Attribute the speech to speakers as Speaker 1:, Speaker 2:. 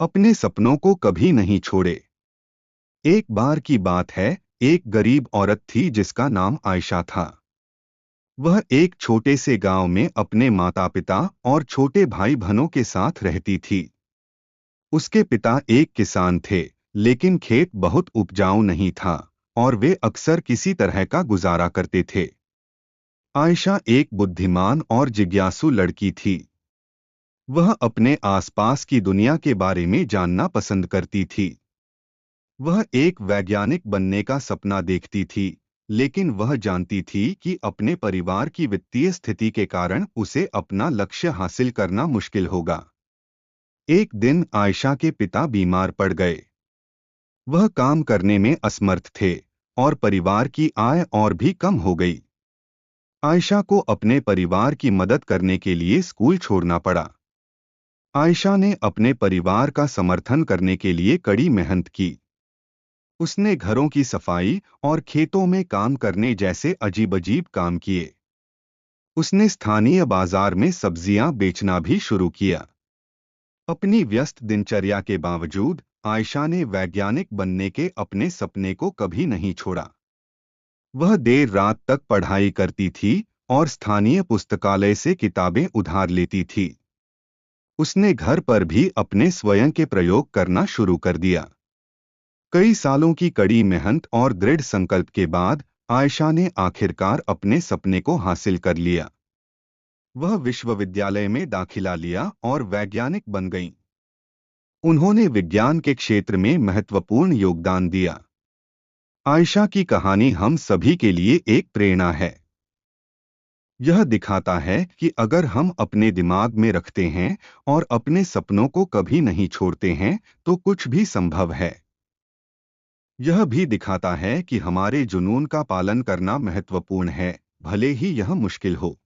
Speaker 1: अपने सपनों को कभी नहीं छोड़े। एक बार की बात है, एक गरीब औरत थी जिसका नाम आयशा था। वह एक छोटे से गांव में अपने माता पिता और छोटे भाई बहनों के साथ रहती थी। उसके पिता एक किसान थे, लेकिन खेत बहुत उपजाऊ नहीं था और वे अक्सर किसी तरह का गुजारा करते थे। आयशा एक बुद्धिमान और जिज्ञासु लड़की थी। वह अपने आसपास की दुनिया के बारे में जानना पसंद करती थी। वह एक वैज्ञानिक बनने का सपना देखती थी, लेकिन वह जानती थी कि अपने परिवार की वित्तीय स्थिति के कारण उसे अपना लक्ष्य हासिल करना मुश्किल होगा। एक दिन आयशा के पिता बीमार पड़ गए। वह काम करने में असमर्थ थे और परिवार की आय और भी कम हो गई। आयशा को अपने परिवार की मदद करने के लिए स्कूल छोड़ना पड़ा। आयशा ने अपने परिवार का समर्थन करने के लिए कड़ी मेहनत की। उसने घरों की सफाई और खेतों में काम करने जैसे अजीब-अजीब काम किए। उसने स्थानीय बाजार में सब्जियां बेचना भी शुरू किया। अपनी व्यस्त दिनचर्या के बावजूद आयशा ने वैज्ञानिक बनने के अपने सपने को कभी नहीं छोड़ा। वह देर रात तक पढ़ाई करती थी और स्थानीय पुस्तकालय से किताबें उधार लेती थी। उसने घर पर भी अपने स्वयं के प्रयोग करना शुरू कर दिया। कई सालों की कड़ी मेहनत और दृढ़ संकल्प के बाद आयशा ने आखिरकार अपने सपने को हासिल कर लिया। वह विश्वविद्यालय में दाखिला लिया और वैज्ञानिक बन गईं। उन्होंने विज्ञान के क्षेत्र में महत्वपूर्ण योगदान दिया। आयशा की कहानी हम सभी के लिए एक प्रेरणा है। यह दिखाता है कि अगर हम अपने दिमाग में रखते हैं और अपने सपनों को कभी नहीं छोड़ते हैं, तो कुछ भी संभव है। यह भी दिखाता है कि हमारे जुनून का पालन करना महत्वपूर्ण है, भले ही यह मुश्किल हो।